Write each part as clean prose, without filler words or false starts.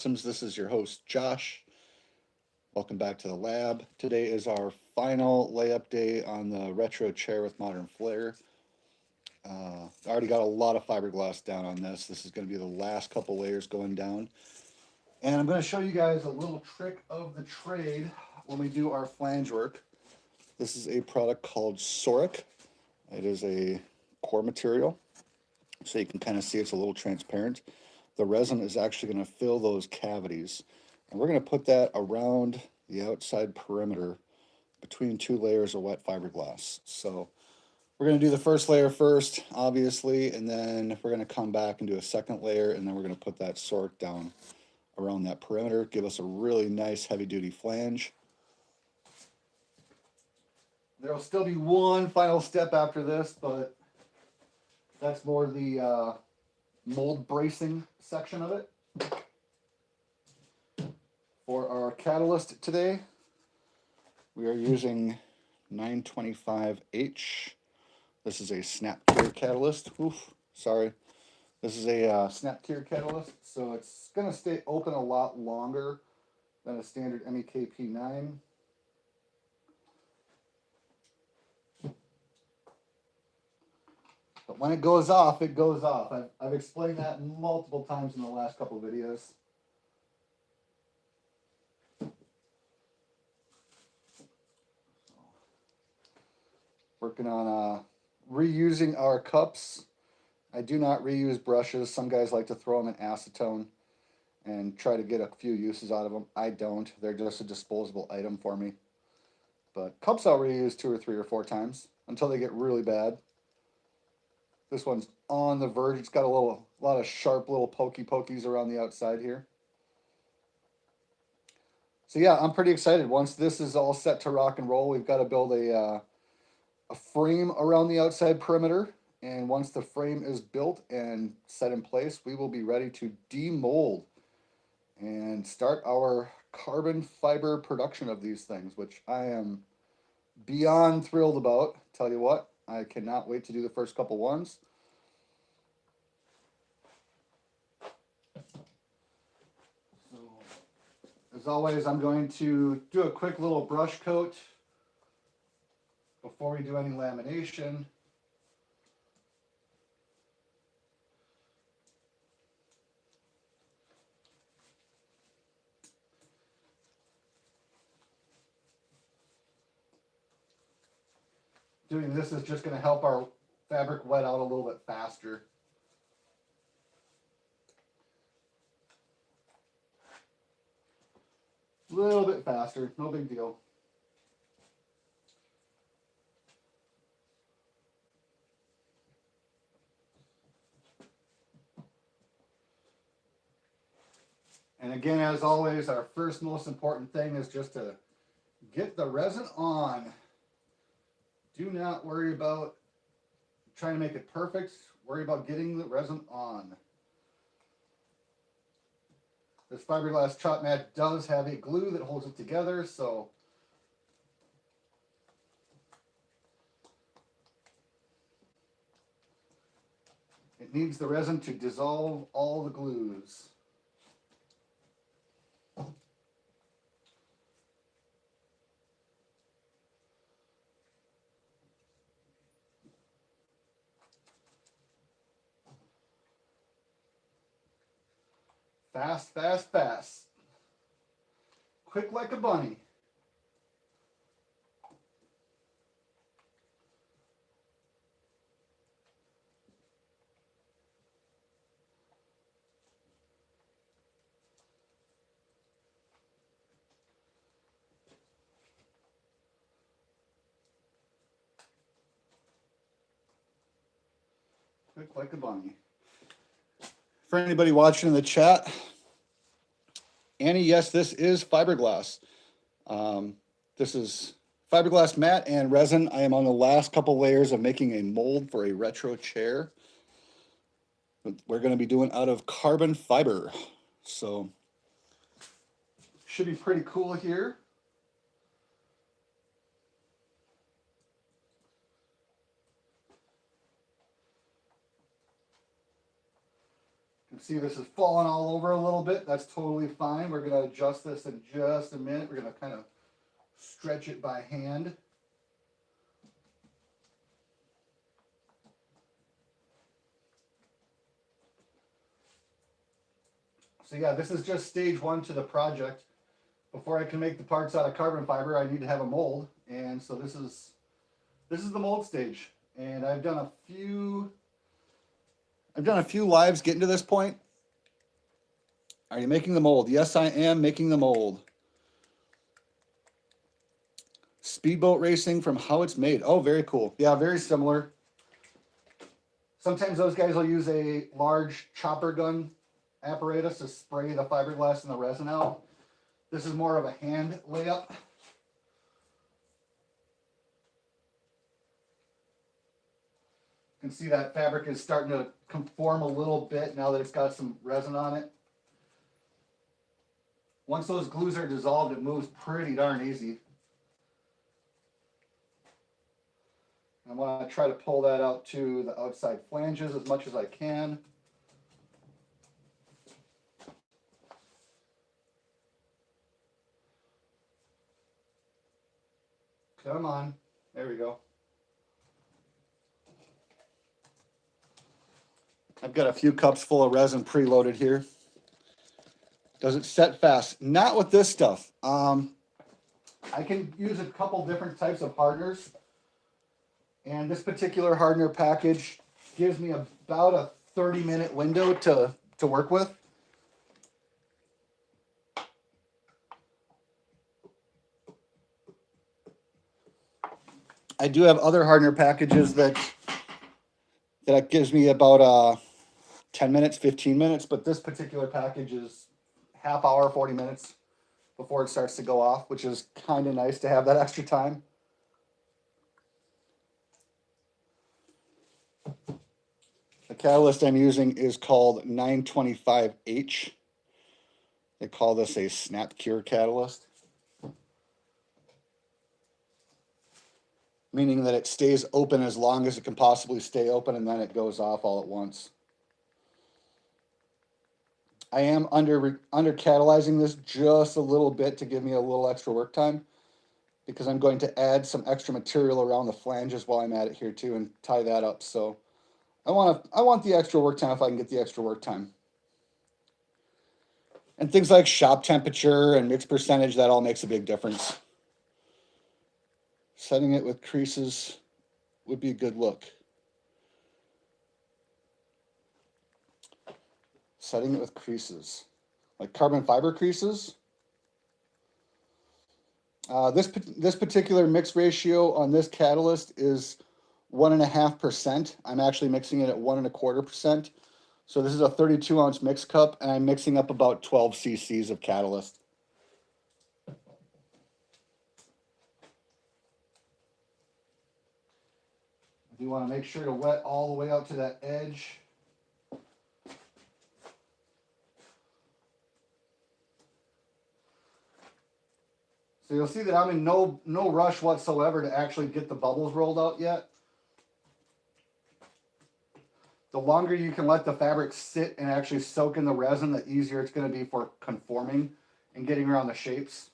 This is your host, Josh. Welcome back to the lab. Today is our final layup day on the retro chair with modern flare. I already got a lot of fiberglass down on this. This is going to be the last couple layers going down. And I'm going to show you guys a little trick of the trade when we do our flange work. This is a product called Soric. It is a core material, so you can kind of see it's a little transparent. The resin is actually going to fill those cavities. And we're going to put that around the outside perimeter between two layers of wet fiberglass. So we're going to do the first layer first, obviously, and then we're going to come back and do a second layer, and then we're going to put that Soric down around that perimeter, give us a really nice heavy-duty flange. There will still be one final step after this, but that's more the mold bracing section of it. For our catalyst today, we are using 925H. This is a snap cure catalyst. Oof, sorry. This is a snap cure catalyst, so it's going to stay open a lot longer than a standard MEKP9. But when it goes off, it goes off. I've explained that multiple times in the last couple of videos. Working on reusing our cups. I do not reuse brushes. Some guys like to throw them in acetone and try to get a few uses out of them. I don't. They're just a disposable item for me. But cups I'll reuse 2 or 3 or 4 times until they get really bad. This one's on the verge. It's got a lot of sharp little pokies around the outside here. So yeah, I'm pretty excited. Once this is all set to rock and roll, we've got to build a frame around the outside perimeter. And once the frame is built and set in place, we will be ready to demold and start our carbon fiber production of these things, which I am beyond thrilled about. Tell you what, I cannot wait to do the first couple ones. So, as always, I'm going to do a quick little brush coat before we do any lamination. Doing this is just going to help our fabric wet out a little bit faster. A little bit faster, no big deal. And again, as always, our first most important thing is just to get the resin on. Do not worry about trying to make it perfect. Worry about getting the resin on. This fiberglass chop mat does have a glue that holds it together, so it needs the resin to dissolve all the glues. Fast, fast, fast. Quick like a bunny. Quick like a bunny. For anybody watching in the chat, Annie, yes, this is fiberglass. This is fiberglass mat and resin. I am on the last couple layers of making a mold for a retro chair. We're going to be doing out of carbon fiber. So should be pretty cool here. See, this is falling all over a little bit. That's totally fine. We're going to adjust this in just a minute. We're going to kind of stretch it by hand. So yeah, this is just stage one to the project. Before I can make the parts out of carbon fiber, I need to have a mold. And so this is the mold stage. And I've done a few lives getting to this point. Are you making the mold? Yes, I am making the mold. Speedboat racing from how it's made. Oh, very cool. Yeah, very similar. Sometimes those guys will use a large chopper gun apparatus to spray the fiberglass and the resin out. This is more of a hand layup. You can see that fabric is starting to conform a little bit now that it's got some resin on it. Once those glues are dissolved, it moves pretty darn easy. I want to try to pull that out to the outside flanges as much as I can. Come on. There we go. I've got a few cups full of resin preloaded here. Does it set fast? Not with this stuff. I can use a couple different types of hardeners. And this particular hardener package gives me about a 30-minute window to work with. I do have other hardener packages that gives me about 10 minutes, 15 minutes, but this particular package is half hour, 40 minutes before it starts to go off, which is kind of nice to have that extra time. The catalyst I'm using is called 925H. They call this a snap cure catalyst, meaning that it stays open as long as it can possibly stay open, and then it goes off all at once. I am under catalyzing this just a little bit to give me a little extra work time, because I'm going to add some extra material around the flanges while I'm at it here too and tie that up. So I want the extra work time if I can get the extra work time. And things like shop temperature and mix percentage, that all makes a big difference. Setting it with creases would be a good look. Setting it with creases, like carbon fiber creases. This particular mix ratio on this catalyst is 1.5%. I'm actually mixing it at 1.25%. So this is a 32-ounce mix cup, and I'm mixing up about 12 cc's of catalyst. You want to make sure to wet all the way out to that edge. So you'll see that I'm in no rush whatsoever to actually get the bubbles rolled out yet. The longer you can let the fabric sit and actually soak in the resin, the easier it's going to be for conforming and getting around the shapes.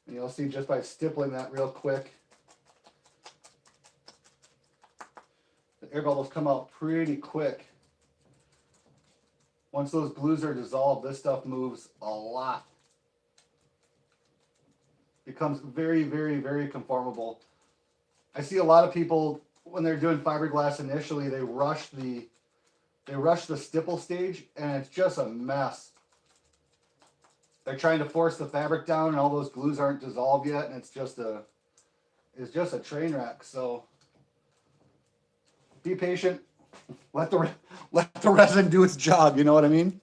And you'll see just by stippling that real quick, the air bubbles come out pretty quick. Once those glues are dissolved, this stuff moves a lot. Becomes very, very, very conformable. I see a lot of people, when they're doing fiberglass initially, they rush the stipple stage, and it's just a mess. They're trying to force the fabric down, and all those glues aren't dissolved yet, and it's just a train wreck. So be patient. Let the resin do its job. You know what I mean?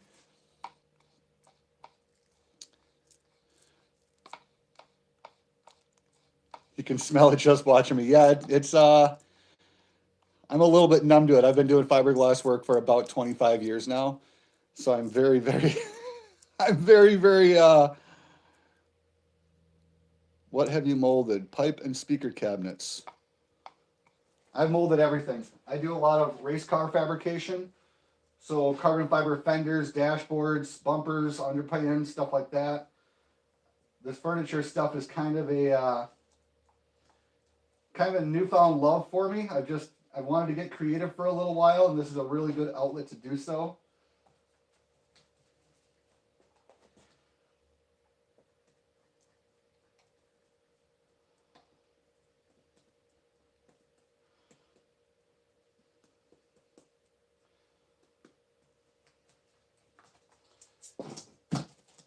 You can smell it just watching me. Yeah, it's I'm a little bit numb to it. I've been doing fiberglass work for about 25 years now, so I'm very, very, I'm very, very What have you molded? Pipe and speaker cabinets. I've molded everything. I do a lot of race car fabrication. So carbon fiber fenders, dashboards, bumpers, underpins, stuff like that. This furniture stuff is kind of a newfound love for me. I wanted to get creative for a little while, and this is a really good outlet to do so.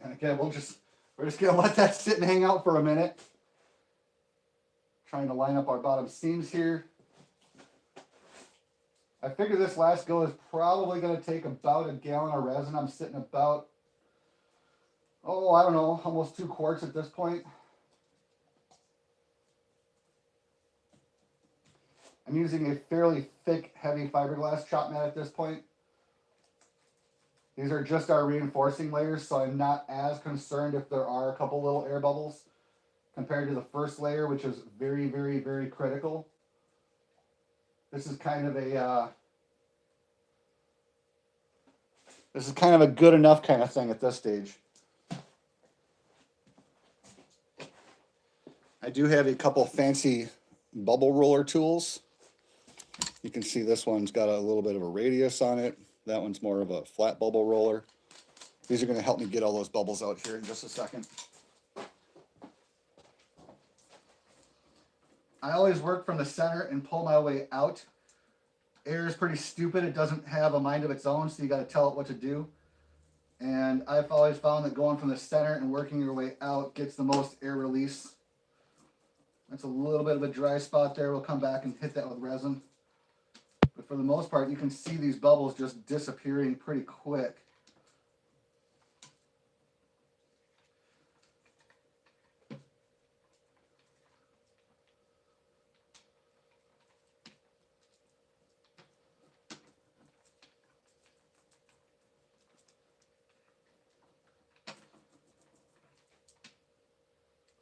And again, we're just gonna let that sit and hang out for a minute. Trying to line up our bottom seams here. I figure this last go is probably gonna take about a gallon of resin. I'm sitting about, oh, I don't know, almost 2 quarts at this point. I'm using a fairly thick, heavy fiberglass chop mat at this point. These are just our reinforcing layers, so I'm not as concerned if there are a couple little air bubbles compared to the first layer, which is very, very, very critical. This is kind of a good enough kind of thing at this stage. I do have a couple fancy bubble roller tools. You can see this one's got a little bit of a radius on it. That one's more of a flat bubble roller. These are going to help me get all those bubbles out here in just a second. I always work from the center and pull my way out. Air is pretty stupid. It doesn't have a mind of its own, so you got to tell it what to do. And I've always found that going from the center and working your way out gets the most air release. That's a little bit of a dry spot there. We'll come back and hit that with resin. But for the most part, you can see these bubbles just disappearing pretty quick.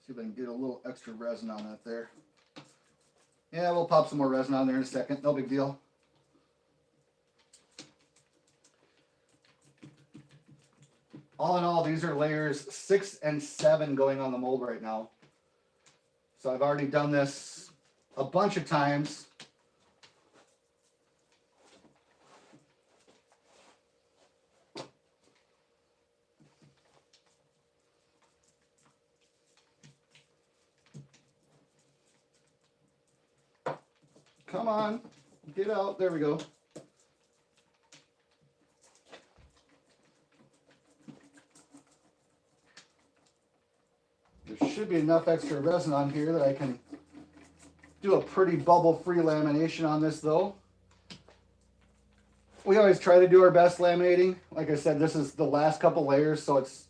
See if I can get a little extra resin on that there. Yeah, we'll pop some more resin on there in a second. No big deal. All in all, these are layers 6 and 7 going on the mold right now. So I've already done this a bunch of times. Come on, get out. There we go. There should be enough extra resin on here that I can do a pretty bubble-free lamination on this though. We always try to do our best laminating. Like I said, this is the last couple layers, so it's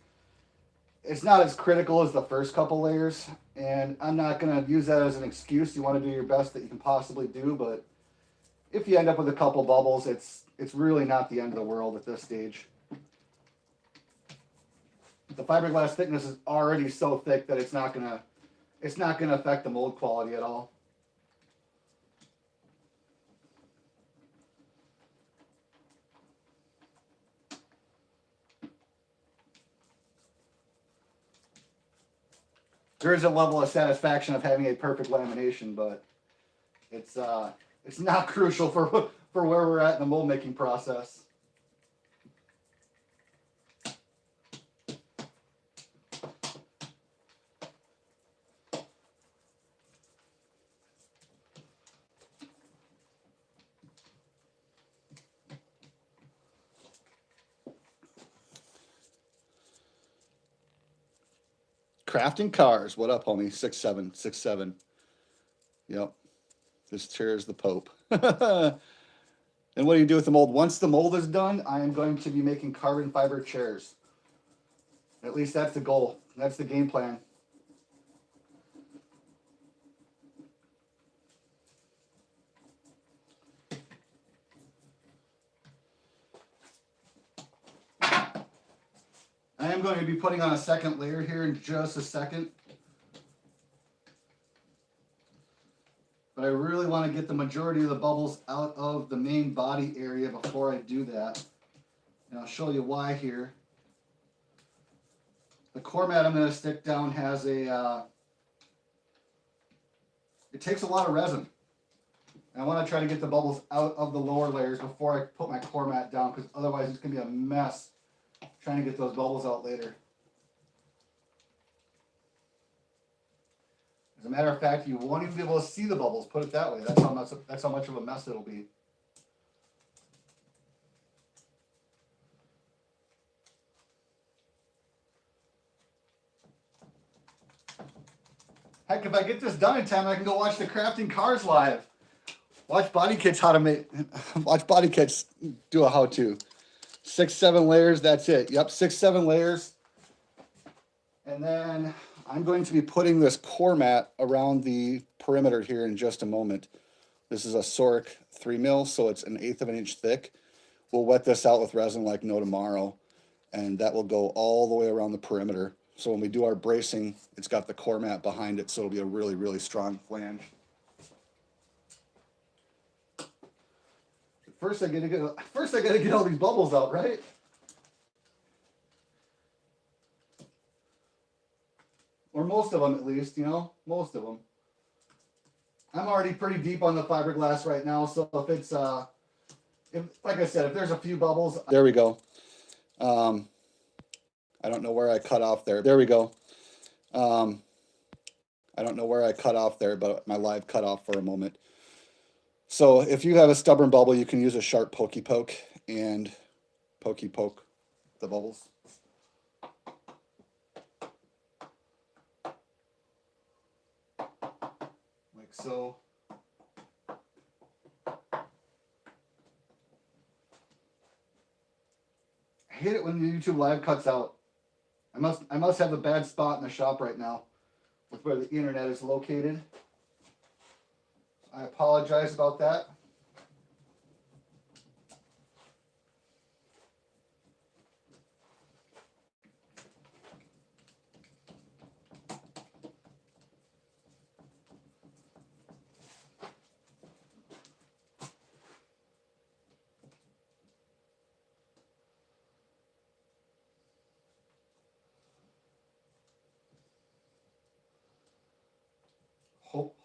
not as critical as the first couple layers. And I'm not going to use that as an excuse. You want to do your best that you can possibly do, but if you end up with a couple bubbles, it's really not the end of the world at this stage. The fiberglass thickness is already so thick that it's not gonna affect the mold quality at all. There is a level of satisfaction of having a perfect lamination, but it's not crucial for where we're at in the mold making process. Crafting cars. What up, homie? 6'7", 6'7". Yep. This chair is the Pope. And what do you do with the mold? Once the mold is done, I am going to be making carbon fiber chairs. At least that's the goal. That's the game plan. I am going to be putting on a second layer here in just a second. but I really want to get the majority of the bubbles out of the main body area before I do that. And I'll show you why here. The core mat I'm going to stick down has a, it takes a lot of resin. And I want to try to get the bubbles out of the lower layers before I put my core mat down, because otherwise it's going to be a mess trying to get those bubbles out later. As a matter of fact, you won't even be able to see the bubbles, put it that way. That's how much of a mess it'll be. Heck, if I get this done in time, I can go watch the Crafting Cars live. Watch Body Kits watch Body Kits do a how-to. 6, 7 layers, that's it. Yep, 6, 7 layers. And then I'm going to be putting this core mat around the perimeter here in just a moment. This is a Soric 3 mil, so it's 1/8 of an inch thick. We'll wet this out with resin like no tomorrow, and that will go all the way around the perimeter. So when we do our bracing, it's got the core mat behind it, so it'll be a really, really strong flange. First I gotta get all these bubbles out, right? Or most of them, at least, you know, most of them. I'm already pretty deep on the fiberglass right now, so if it's like I said, if there's a few bubbles, there we go. I don't know where I cut off there. There we go. I don't know where I cut off there, but my live cut off for a moment. So if you have a stubborn bubble, you can use a sharp pokey poke and pokey poke the bubbles. Like so. I hate it when the YouTube live cuts out. I must have a bad spot in the shop right now with where the internet is located. I apologize about that.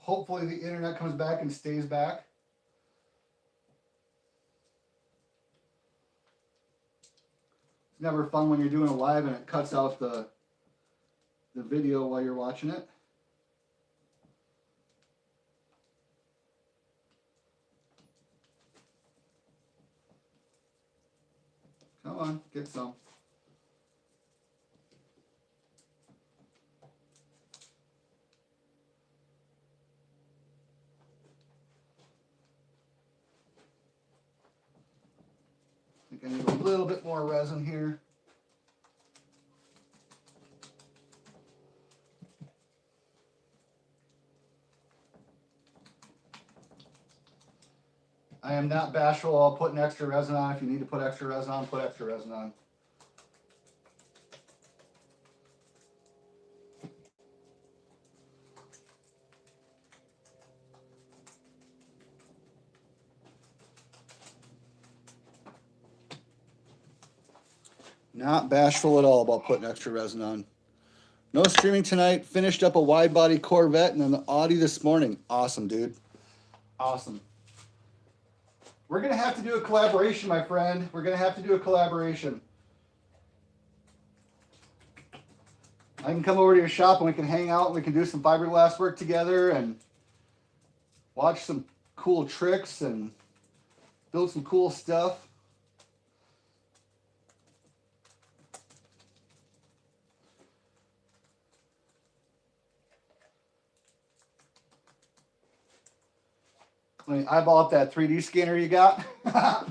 Hopefully the internet comes back and stays back. It's never fun when you're doing a live and it cuts out the video while you're watching it. Come on, get some. I think I need a little bit more resin here. I am not bashful. I'll put an extra resin on. If you need to put extra resin on, put extra resin on. Not bashful at all about putting extra resin on. No streaming tonight. Finished up a wide body Corvette and then the Audi this morning. Awesome, dude. Awesome. We're going to have to do a collaboration, my friend. We're going to have to do a collaboration. I can come over to your shop and we can hang out and we can do some fiberglass work together and watch some cool tricks and build some cool stuff. Let me eyeball up that 3D scanner you got. Okay,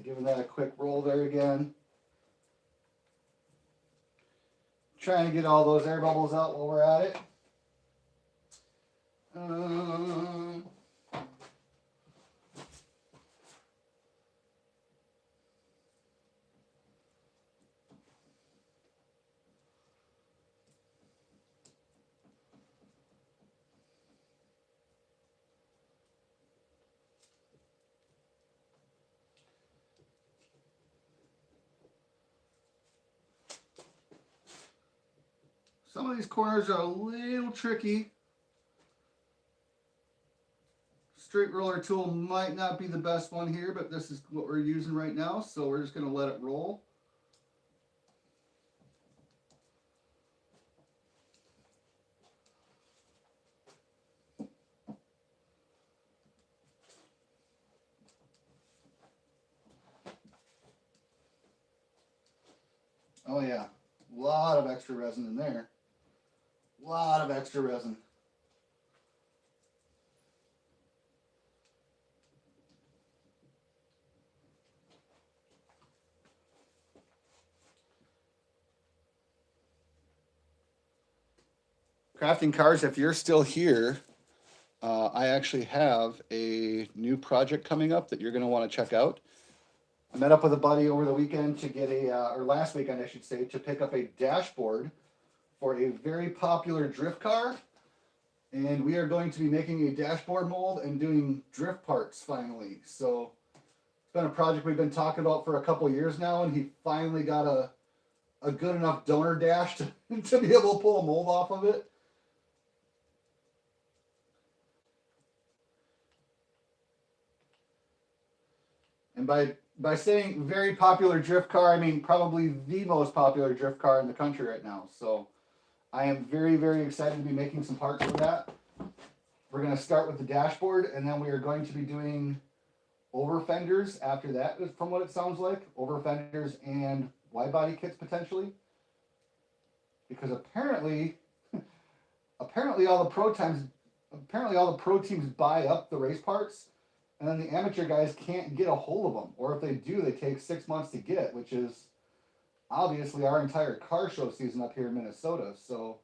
giving that a quick roll there again. Trying to get all those air bubbles out while we're at it. some of these corners are a little tricky. Straight roller tool might not be the best one here, but this is what we're using right now, so we're just going to let it roll. Oh yeah, a lot of extra resin in there. A lot of extra resin. Crafting Cars, if you're still here, I actually have a new project coming up that you're going to want to check out. I met up with a buddy over the weekend to get or last weekend I should say, to pick up a dashboard for a very popular drift car. And we are going to be making a dashboard mold and doing drift parts finally. So it's been a project we've been talking about for a couple years now, and he finally got a good enough donor dash to be able to pull a mold off of it. And by saying very popular drift car, I mean probably the most popular drift car in the country right now. So I am very, very excited to be making some parts for that. We're going to start with the dashboard, and then we are going to be doing over fenders after that, from what it sounds like. Over fenders and wide body kits potentially. Because apparently all the pro teams buy up the race parts, and then the amateur guys can't get a hold of them. Or if they do, they take 6 months to get, which is obviously our entire car show season up here in Minnesota. So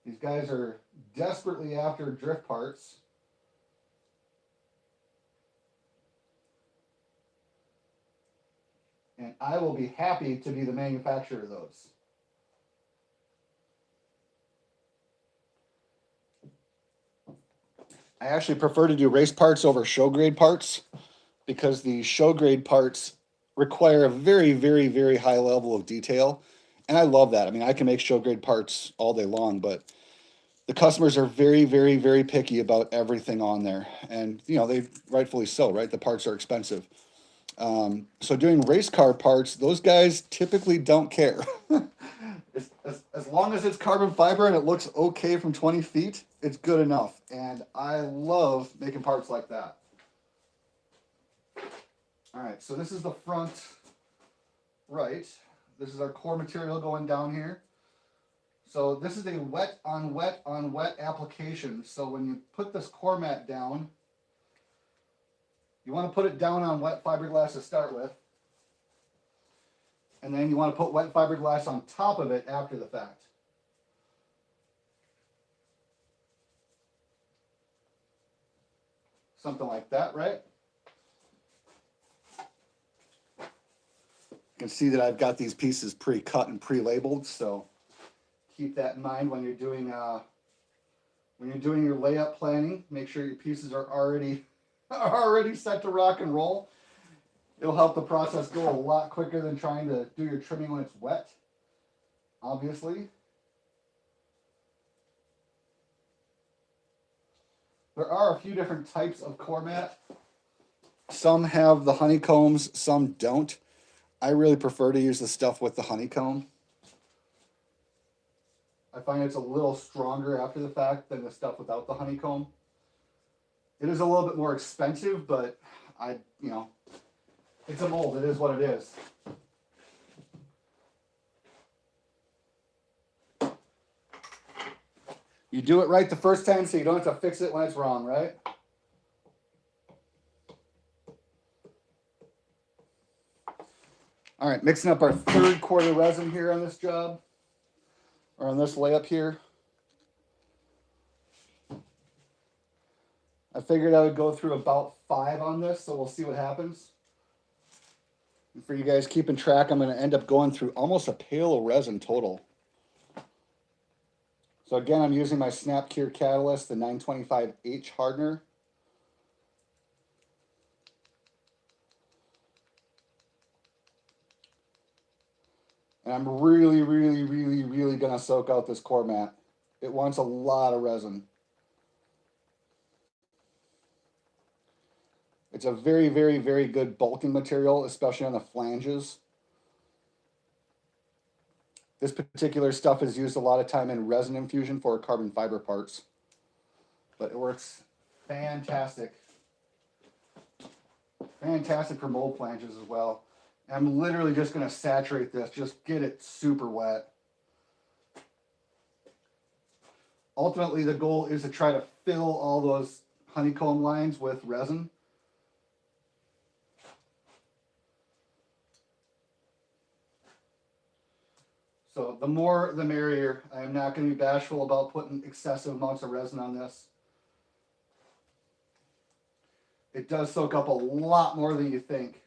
these guys are desperately after drift parts. And I will be happy to be the manufacturer of those. I actually prefer to do race parts over show grade parts because the show grade parts require a very, very, very high level of detail. And I love that. I mean, I can make show grade parts all day long, but the customers are very, very, very picky about everything on there. And, you know, they rightfully so, right? The parts are expensive. So doing race car parts, those guys typically don't care. As long as it's carbon fiber and it looks okay from 20 feet, it's good enough. And I love making parts like that. All right, so this is the front right. This is our core material going down here. So this is a wet on wet on wet application. So when you put this core mat down, you want to put it down on wet fiberglass to start with. And then you want to put wet fiberglass on top of it after the fact. Something like that, right? You can see that I've got these pieces pre-cut and pre-labeled, so keep that in mind when you're doing your layup planning. Make sure your pieces are already set to rock and roll. It'll help the process go a lot quicker than trying to do your trimming when it's wet, obviously. There are a few different types of core mat. Some have the honeycombs, some don't. I really prefer to use the stuff with the honeycomb. I find it's a little stronger after the fact than the stuff without the honeycomb. It is a little bit more expensive, but it's a mold. It is what it is. You do it right the first time so you don't have to fix it when it's wrong, right? All right, mixing up our third quarter resin here on this job, or on this layup here. I figured I would go through about 5 on this, so we'll see what happens. And for you guys keeping track, I'm going to end up going through almost a pail of resin total. So again, I'm using my Snap Cure Catalyst, the 925H hardener. And I'm really, really, really, really going to soak out this core mat. It wants a lot of resin. It's a very, very, very good bulking material, especially on the flanges. This particular stuff is used a lot of time in resin infusion for carbon fiber parts. But it works fantastic. Fantastic for mold flanges as well. I'm literally just going to saturate this, just get it super wet. Ultimately, the goal is to try to fill all those honeycomb lines with resin. So the more, the merrier. I am not going to be bashful about putting excessive amounts of resin on this. It does soak up a lot more than you think.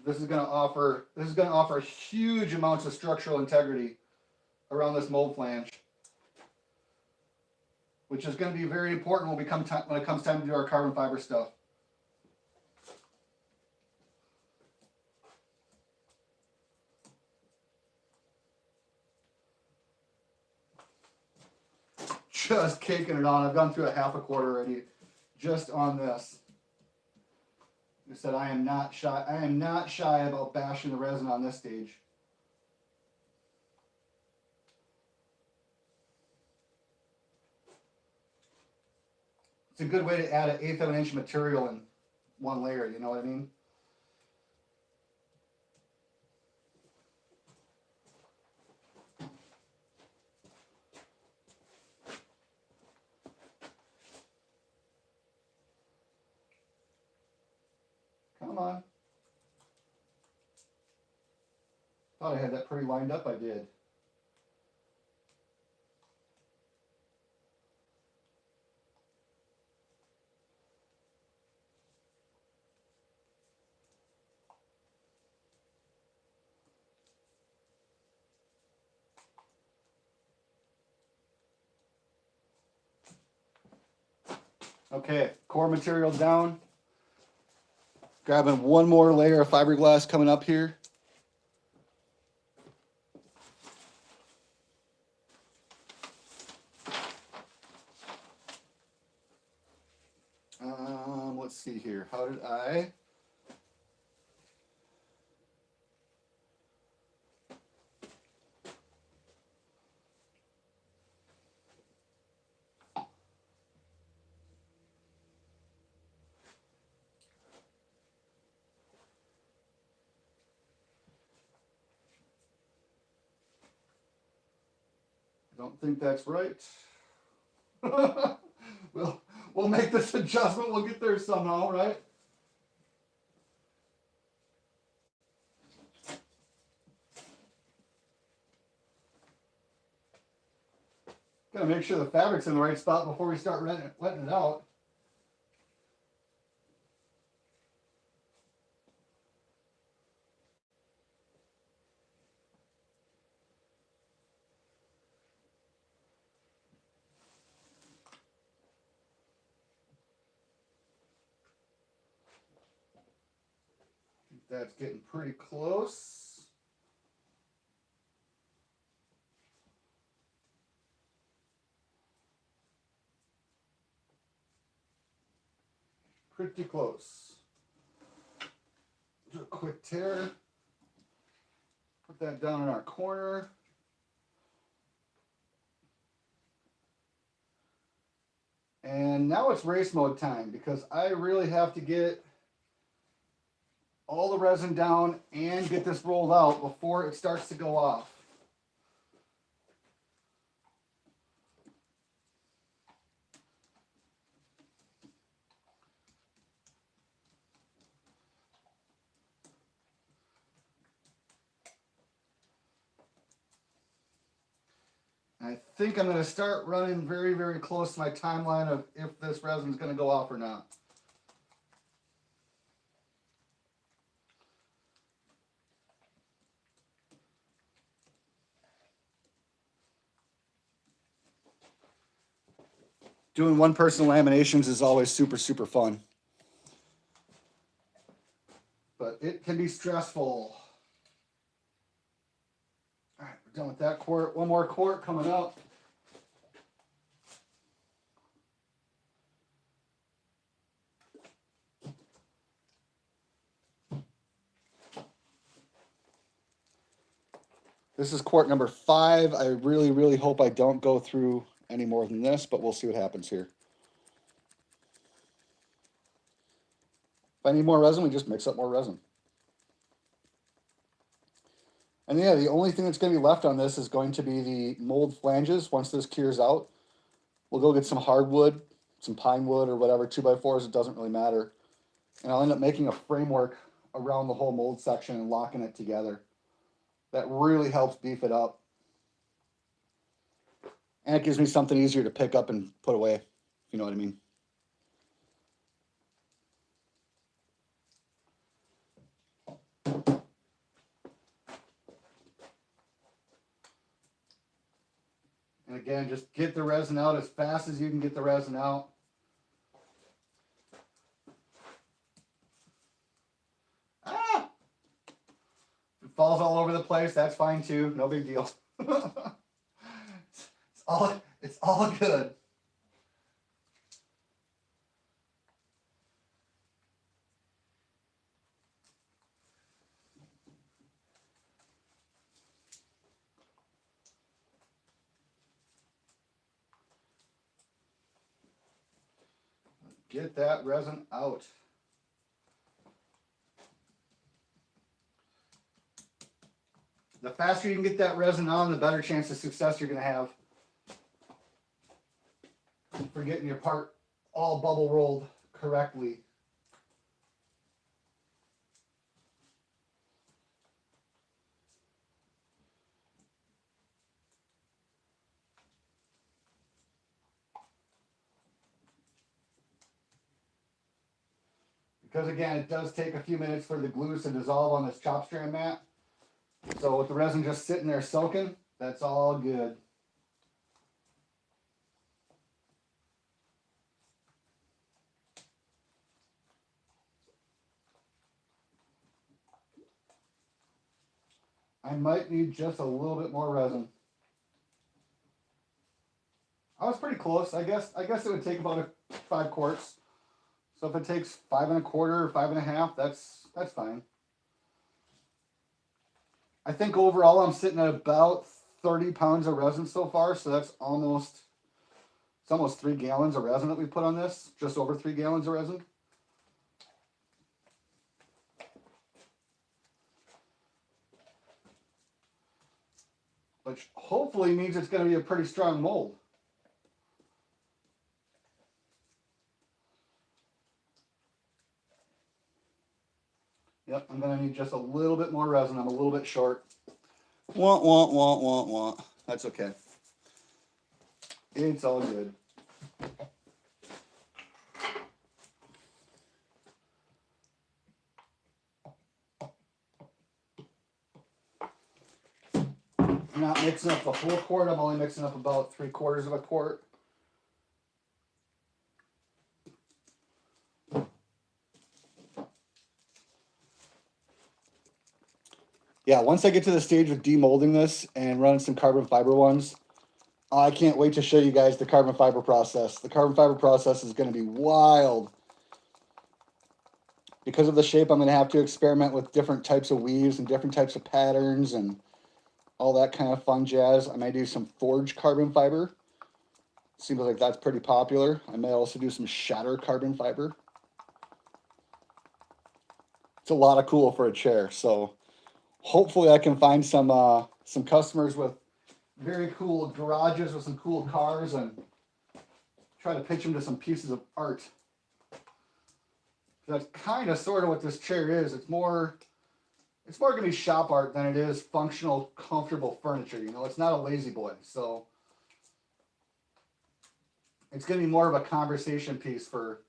This is going to offer huge amounts of structural integrity around this mold flange, which is going to be very important when it comes time to do our carbon fiber stuff. Just caking it on. I've gone through a half a quart already, just on this. I said I am not shy. I am not shy about bashing the resin on this stage. It's a good way to add an eighth of an inch material in one layer. You know what I mean? Come on. Thought I had that pretty lined up. I did. Okay, core material down. Grabbing one more layer of fiberglass coming up here. Let's see here. How did I? Don't think that's right. we'll make this adjustment. We'll get there somehow, right? Gotta make sure the fabric's in the right spot before we start letting it out. That's getting pretty close. Pretty close. Do a quick tear. Put that down in our corner. And now it's race mode time because I really have to get all the resin down and get this rolled out before it starts to go off. I think I'm going to start running very, very close to my timeline of if this resin is going to go off or not. Doing one-person laminations is always super, super fun. but it can be stressful. All right, we're done with that quart. One more quart coming up. This is quart number 5. I really, really hope I don't go through any more than this, but we'll see what happens here. If I need more resin, we just mix up more resin. And yeah, the only thing that's going to be left on this is going to be the mold flanges. Once this cures out, we'll go get some hardwood, some pine wood or whatever, 2x4s, it doesn't really matter. And I'll end up making a framework around the whole mold section and locking it together. That really helps beef it up. And it gives me something easier to pick up and put away, if you know what I mean. And again, just get the resin out as fast as you can get the resin out. Ah! If it falls all over the place, that's fine too. No big deal. It's all good. Get that resin out. The faster you can get that resin on, the better chance of success you're going to have for getting your part all bubble rolled correctly. Because again, it does take a few minutes for the glues to dissolve on this chop strand mat. So with the resin just sitting there soaking, that's all good. I might need just a little bit more resin. I was pretty close. I guess it would take about 5 quarts. So if it takes 5 1/4 or 5 1/2, that's fine. I think overall I'm sitting at about 30 pounds of resin so far, so that's almost 3 gallons of resin that we put on this, just over 3 gallons of resin. Which hopefully means it's going to be a pretty strong mold. Yep, I'm going to need just a little bit more resin. I'm a little bit short. Wah, wah, wah, wah, wah. That's okay. It's all good. I'm not mixing up the whole quart. I'm only mixing up about 3/4 of a quart. Yeah, once I get to the stage of demolding this and running some carbon fiber ones, I can't wait to show you guys the carbon fiber process. The carbon fiber process is going to be wild. Because of the shape, I'm going to have to experiment with different types of weaves and different types of patterns and all that kind of fun jazz. I might do some forged carbon fiber. Seems like that's pretty popular. I may also do some shatter carbon fiber. It's a lot of cool for a chair. So hopefully I can find some customers with very cool garages with some cool cars and try to pitch them to some pieces of art. That's kind of sort of what this chair is. It's more going to be shop art than it is functional, comfortable furniture. You know, it's not a lazy boy. So it's going to be more of a conversation piece for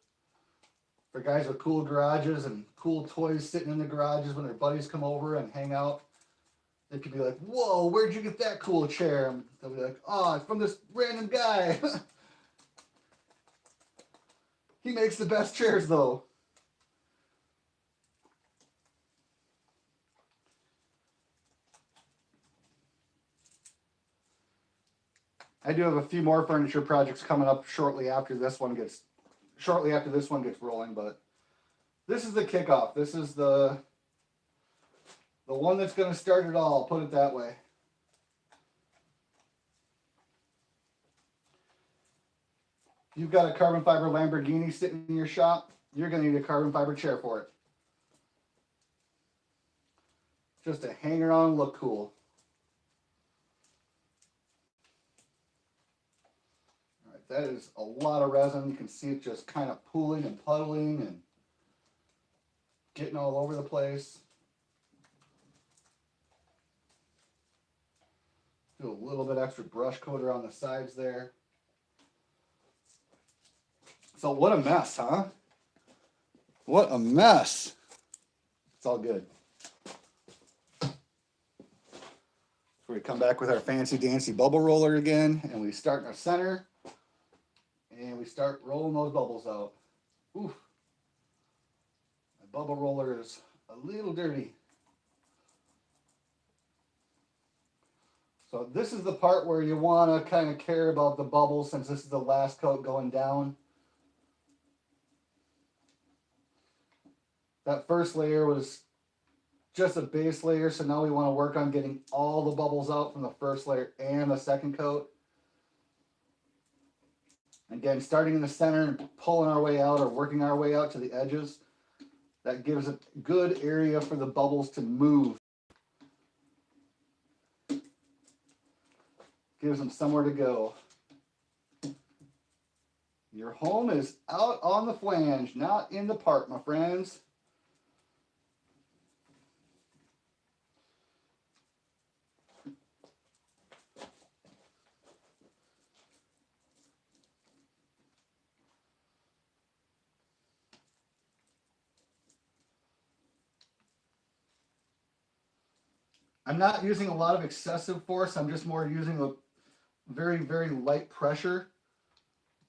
guys with cool garages and cool toys sitting in the garages when their buddies come over and hang out. They could be like, whoa, where'd you get that cool chair? And they'll be like, oh, it's from this random guy. He makes the best chairs, though. I do have a few more furniture projects coming up shortly after this one gets rolling, but this is the kickoff. This is the one that's going to start it all, put it that way. If you've got a carbon fiber Lamborghini sitting in your shop, you're going to need a carbon fiber chair for it. Just to hang around and look cool. All right, that is a lot of resin. You can see it just kind of pooling and puddling and getting all over the place. Do a little bit extra brush coat around the sides there. So what a mess, huh? What a mess. It's all good. So we come back with our fancy dancy bubble roller again, and we start in our center, and we start rolling those bubbles out. Ooh. My bubble roller is a little dirty. So this is the part where you want to kind of care about the bubbles, since this is the last coat going down. That first layer was just a base layer, so now we want to work on getting all the bubbles out from the first layer and the second coat. Again, starting in the center and pulling our way out or working our way out to the edges. That gives a good area for the bubbles to move. Gives them somewhere to go. Your home is out on the flange, not in the park, my friends. I'm not using a lot of excessive force. I'm just more using a very, very light pressure.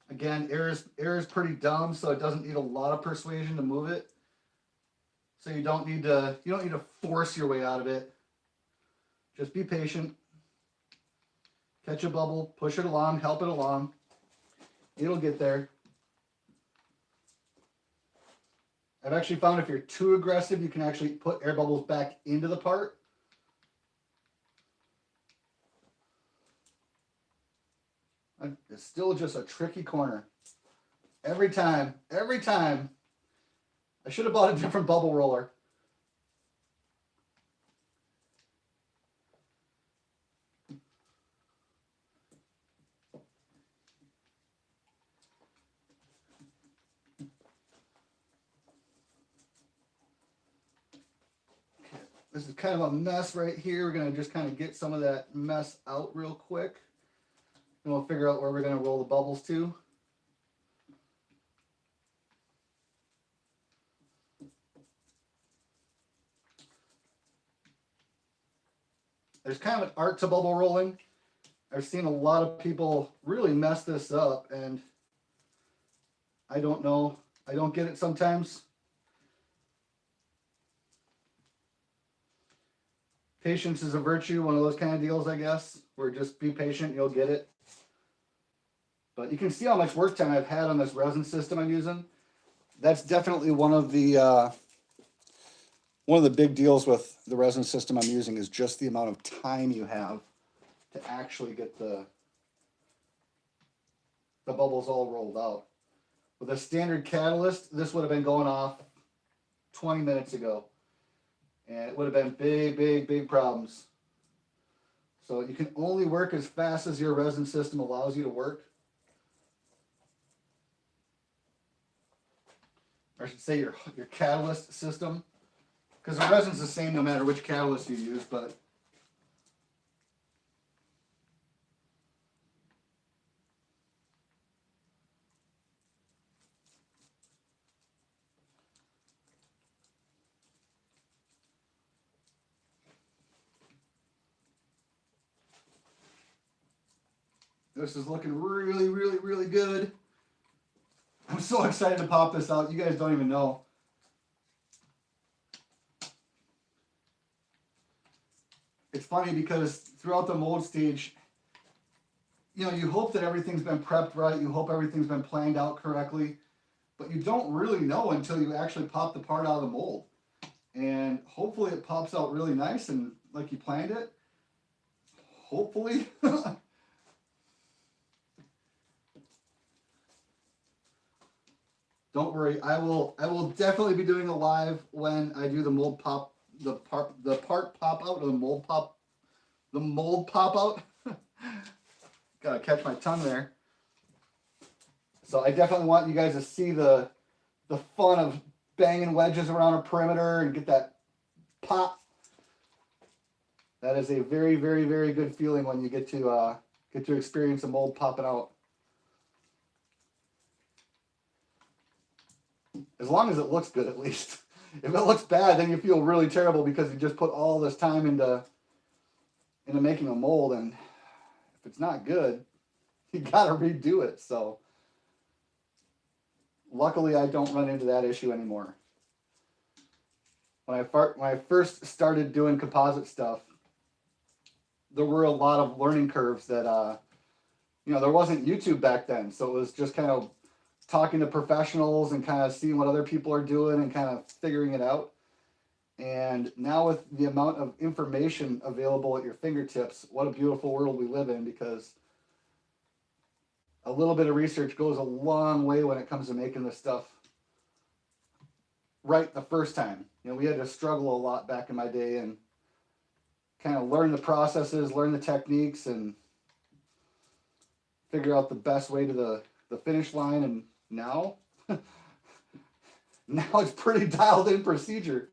Again, air is pretty dumb, so it doesn't need a lot of persuasion to move it. So you don't need to force your way out of it. Just be patient. Catch a bubble, push it along, help it along. It'll get there. I've actually found if you're too aggressive, you can actually put air bubbles back into the part. It's still just a tricky corner. Every time. I should have bought a different bubble roller. This is kind of a mess right here. We're going to just kind of get some of that mess out real quick. And we'll figure out where we're going to roll the bubbles to. There's kind of an art to bubble rolling. I've seen a lot of people really mess this up, and I don't know. I don't get it sometimes. Patience is a virtue, one of those kind of deals, I guess, where just be patient, you'll get it. But you can see how much work time I've had on this resin system I'm using. That's definitely one of the big deals with the resin system I'm using is just the amount of time you have to actually get the bubbles all rolled out. With a standard catalyst, this would have been going off 20 minutes ago. And it would have been big problems. So you can only work as fast as your resin system allows you to work. Or I should say your catalyst system. Because the resin's the same no matter which catalyst you use, but this is looking really good. I'm so excited to pop this out. You guys don't even know. It's funny because throughout the mold stage, you know, you hope that everything's been prepped right, you hope everything's been planned out correctly, but you don't really know until you actually pop the part out of the mold. And hopefully it pops out really nice and like you planned it. Hopefully. Don't worry, I will definitely be doing a live when I do the mold pop the part pop out or the mold pop out. Gotta catch my tongue there. So I definitely want you guys to see the fun of banging wedges around a perimeter and get that pop. That is a very, very, very good feeling when you get to experience a mold popping out. As long as it looks good, at least. If it looks bad, then you feel really terrible because you just put all this time into making a mold, and if it's not good, you gotta redo it. So luckily, I don't run into that issue anymore. When I first started doing composite stuff, there were a lot of learning curves that you know, there wasn't YouTube back then, so it was just kind of talking to professionals and kind of seeing what other people are doing and kind of figuring it out. And now with the amount of information available at your fingertips, what a beautiful world we live in, because a little bit of research goes a long way when it comes to making this stuff right the first time. You know, we had to struggle a lot back in my day and kind of learn the processes, learn the techniques, and figure out the best way to the finish line. And now, now it's pretty dialed in procedure.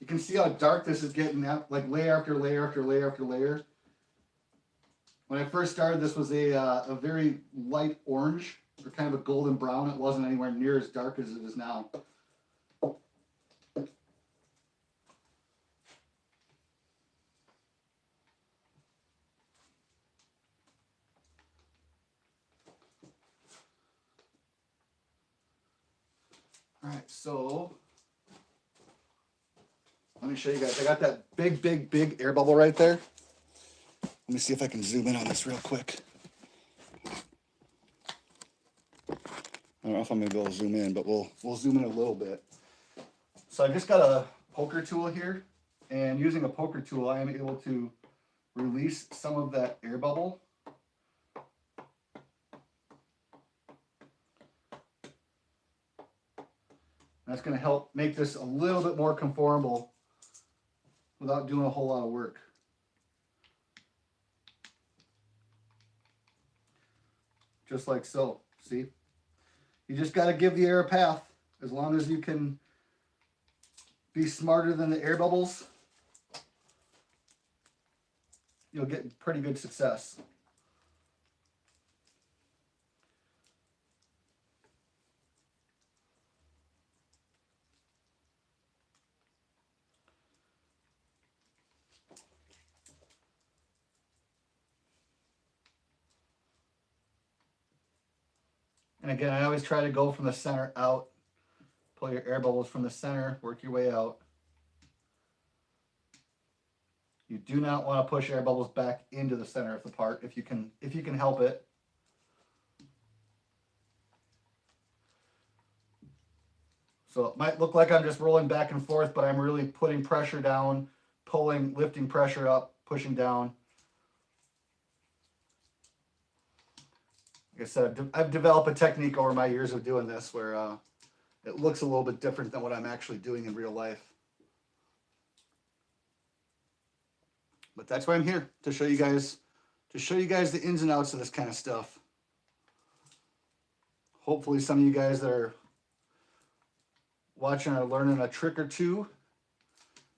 You can see how dark this is getting now, like layer after layer after layer after layer. When I first started, this was a very light orange, or kind of a golden brown. It wasn't anywhere near as dark as it is now. All right, so let me show you guys. I got that big, big, big air bubble right there. Let me see if I can zoom in on this real quick. I don't know if I'm gonna be able to zoom in, but we'll zoom in a little bit. So I just got a poker tool here, and using a poker tool, I am able to release some of that air bubble. That's going to help make this a little bit more conformable without doing a whole lot of work. Just like so, see? You just got to give the air a path. As long as you can be smarter than the air bubbles, you'll get pretty good success. And again, I always try to go from the center out. Pull your air bubbles from the center, work your way out. You do not want to push air bubbles back into the center of the part if you can help it. So it might look like I'm just rolling back and forth, but I'm really putting pressure down, pulling, lifting pressure up, pushing down. Like I said, I've developed a technique over my years of doing this where it looks a little bit different than what I'm actually doing in real life. But that's why I'm here, to show you guys the ins and outs of this kind of stuff. Hopefully some of you guys that are watching or learning a trick or two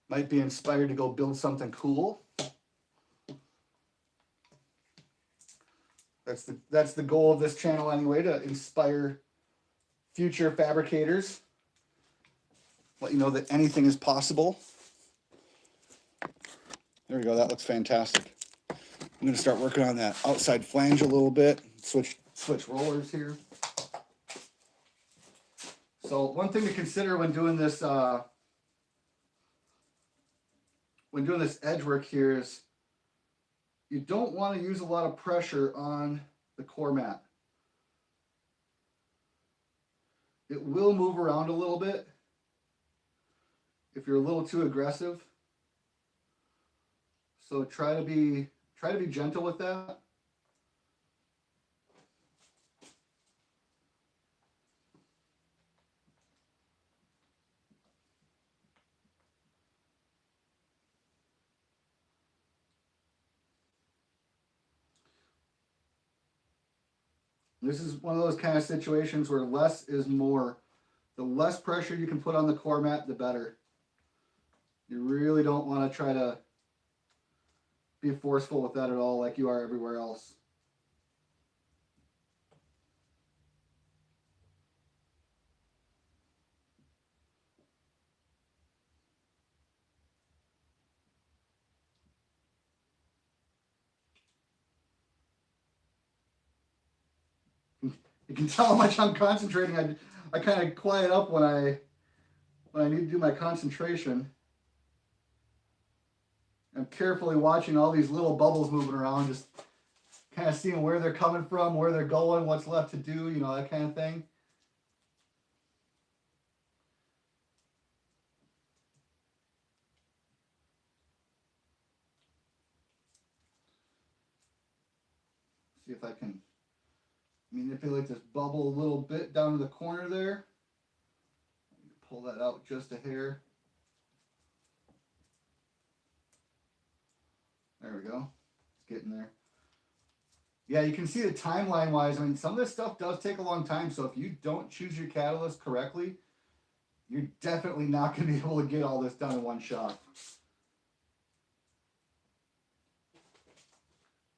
might be inspired to go build something cool. That's the goal of this channel anyway, to inspire future fabricators. Let you know that anything is possible. There we go, that looks fantastic. I'm gonna start working on that outside flange a little bit. Switch rollers here. So one thing to consider when doing this edge work here is you don't want to use a lot of pressure on the core mat. It will move around a little bit if you're a little too aggressive. So try to be gentle with that. This is one of those kind of situations where less is more. The less pressure you can put on the core mat, the better. You really don't want to try to be forceful with that at all like you are everywhere else. You can tell how much I'm concentrating. I kind of quiet up when I need to do my concentration. I'm carefully watching all these little bubbles moving around, just kind of seeing where they're coming from, where they're going, what's left to do, you know, that kind of thing. See if I can manipulate this bubble a little bit down to the corner there. Pull that out just a hair. There we go. It's getting there. Yeah, you can see the timeline wise. I mean, some of this stuff does take a long time. So if you don't choose your catalyst correctly, you're definitely not going to be able to get all this done in one shot.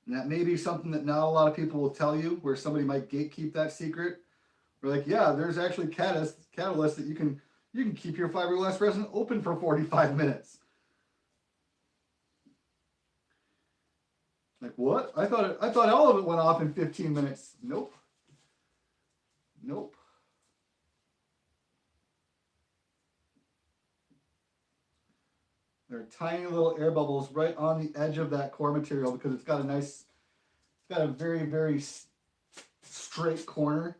And that may be something that not a lot of people will tell you, where somebody might gatekeep that secret. We're like, yeah, there's actually catalysts that you can keep your fiberglass resin open for 45 minutes. Like, what? I thought all of it went off in 15 minutes. Nope. Nope. There are tiny little air bubbles right on the edge of that core material because it's got a very, very straight corner.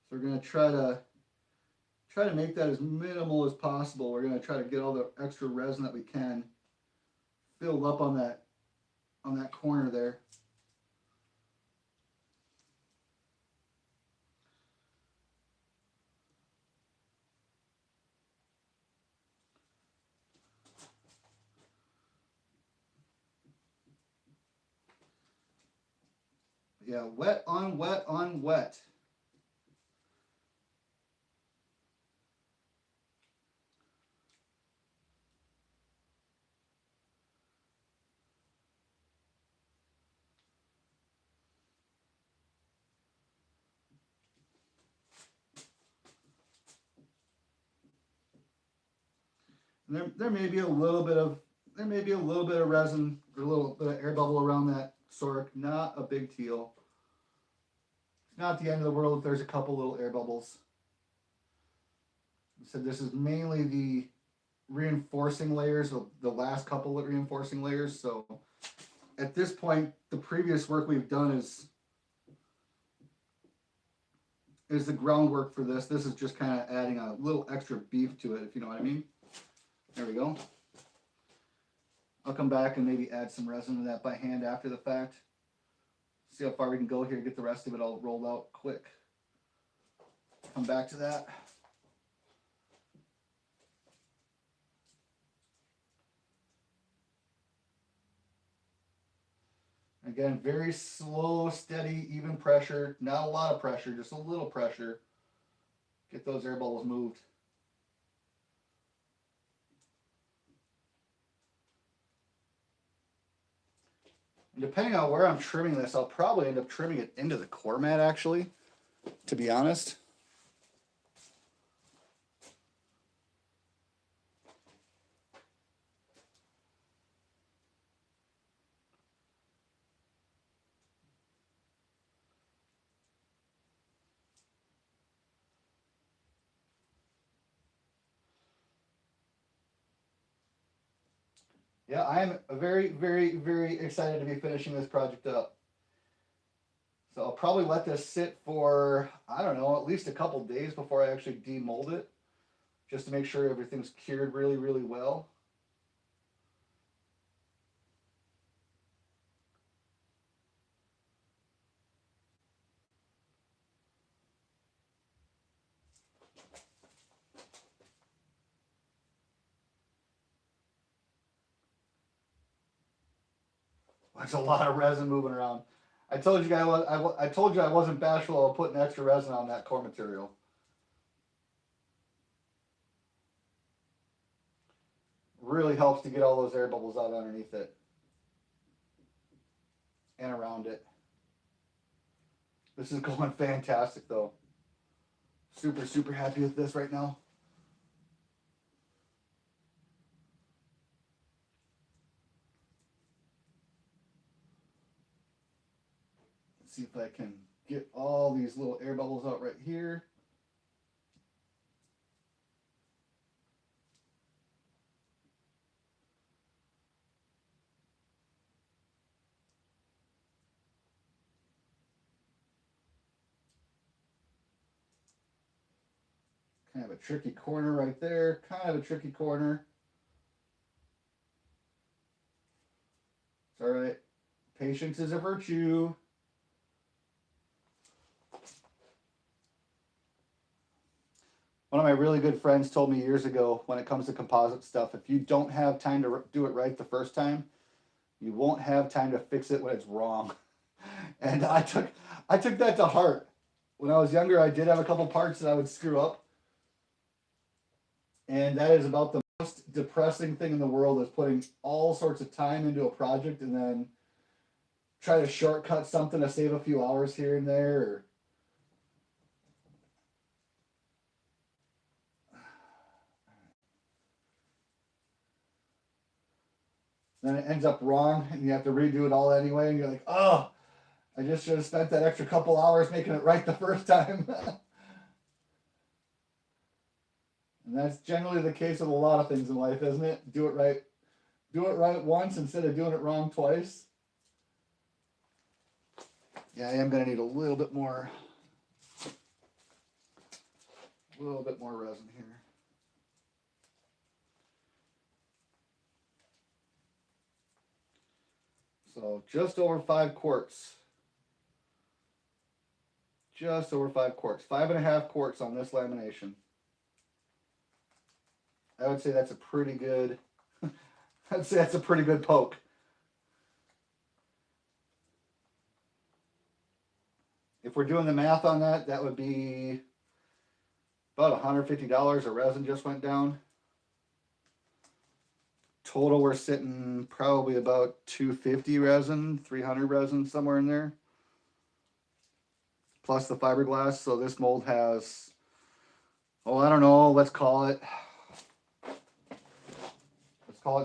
So we're going to try to make that as minimal as possible. We're going to try to get all the extra resin that we can filled up on that corner there. Yeah, wet on wet on wet. And there may be a little bit of resin or a little bit of air bubble around that sork. Not a big deal. It's not the end of the world if there's a couple little air bubbles. I said this is mainly the reinforcing layers, the last couple of reinforcing layers. So at this point, the previous work we've done is the groundwork for this. This is just kind of adding a little extra beef to it, if you know what I mean. There we go. I'll come back and maybe add some resin to that by hand after the fact. See how far we can go here, get the rest of it all rolled out quick. Come back to that. Again, very slow, steady, even pressure. Not a lot of pressure, just a little pressure. Get those air bubbles moved. And depending on where I'm trimming this, I'll probably end up trimming it into the core mat, actually, to be honest. Yeah, I am very, very, very excited to be finishing this project up. So I'll probably let this sit for, I don't know, at least a couple days before I actually demold it, just to make sure everything's cured really, really well. There's a lot of resin moving around. I told you guys, I told you I wasn't bashful of putting extra resin on that core material. Really helps to get all those air bubbles out underneath it and around it. This is going fantastic though. Super, super happy with this right now. Let's see if I can get all these little air bubbles out right here. Kind of a tricky corner right there. Kind of a tricky corner. It's all right. Patience is a virtue. One of my really good friends told me years ago when it comes to composite stuff, if you don't have time to do it right the first time, you won't have time to fix it when it's wrong. And I took that to heart. When I was younger, I did have a couple parts that I would screw up. And that is about the most depressing thing in the world is putting all sorts of time into a project and then try to shortcut something to save a few hours here and there. Or then it ends up wrong and you have to redo it all anyway. And you're like, oh, I just should have spent that extra couple hours making it right the first time. And that's generally the case with a lot of things in life, isn't it? Do it right. Do it right once instead of doing it wrong twice. Yeah, I am going to need a little bit more resin here. So just over 5 quarts. Just over 5 quarts. 5.5 quarts on this lamination. I would say that's a pretty good, I'd say that's a pretty good poke. If we're doing the math on that, that would be about $150 of resin just went down. Total, we're sitting probably about 250 resin, 300 resin, somewhere in there. Plus the fiberglass. So this mold has, oh, I don't know, let's call it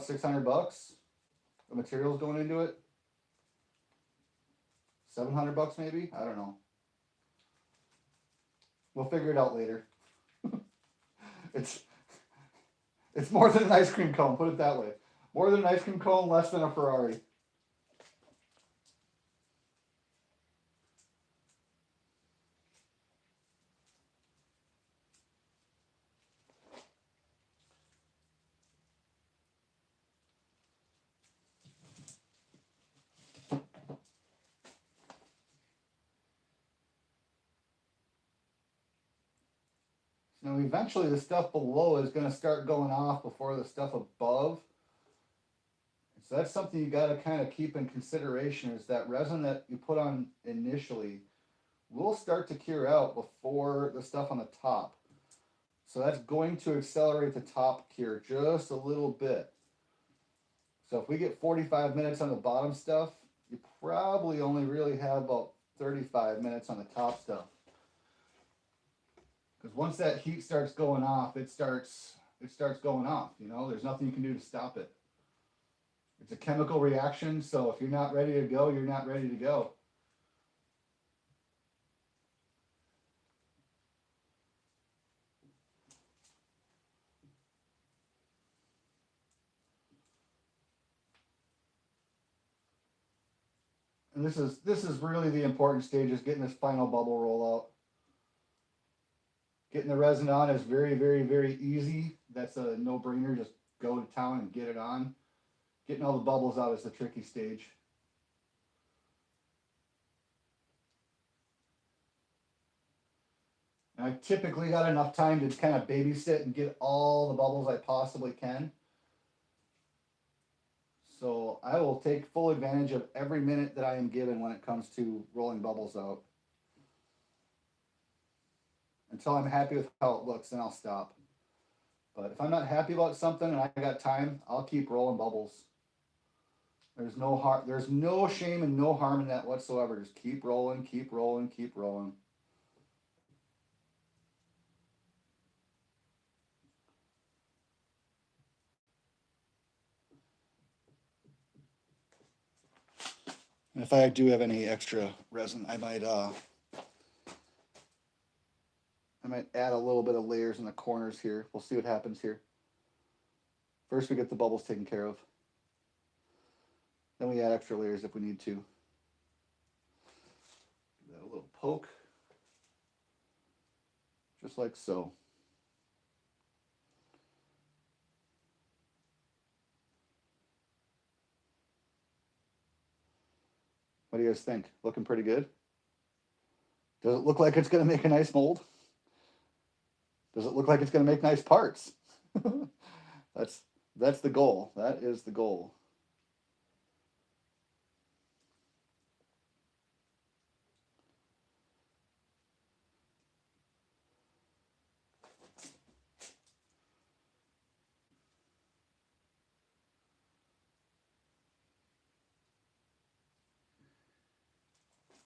600 bucks. The materials going into it. 700 bucks maybe? I don't know. We'll figure it out later. It's more than an ice cream cone, put it that way. More than an ice cream cone, less than a Ferrari. Now eventually the stuff below is going to start going off before the stuff above. So that's something you got to kind of keep in consideration is that resin that you put on initially will start to cure out before the stuff on the top. So that's going to accelerate the top cure just a little bit. So if we get 45 minutes on the bottom stuff, you probably only really have about 35 minutes on the top stuff. Because once that heat starts going off, it starts going off. You know, there's nothing you can do to stop it. It's a chemical reaction, so if you're not ready to go, you're not ready to go. And this is really the important stage, is getting this final bubble roll out. Getting the resin on is very, very, very easy. That's a no-brainer. Just go to town and get it on. Getting all the bubbles out is the tricky stage. And I typically got enough time to kind of babysit and get all the bubbles I possibly can. So I will take full advantage of every minute that I am given when it comes to rolling bubbles out. Until I'm happy with how it looks, then I'll stop. But if I'm not happy about something and I got time, I'll keep rolling bubbles. There's no shame and no harm in that whatsoever. Just keep rolling, keep rolling, keep rolling. And if I do have any extra resin, I might add a little bit of layers in the corners here. We'll see what happens here. First we get the bubbles taken care of. Then we add extra layers if we need to. Give that a little poke. Just like so. What do you guys think? Looking pretty good? Does it look like it's going to make a nice mold? Does it look like it's going to make nice parts? That's the goal. That is the goal.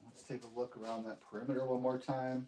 Let's take a look around that perimeter one more time.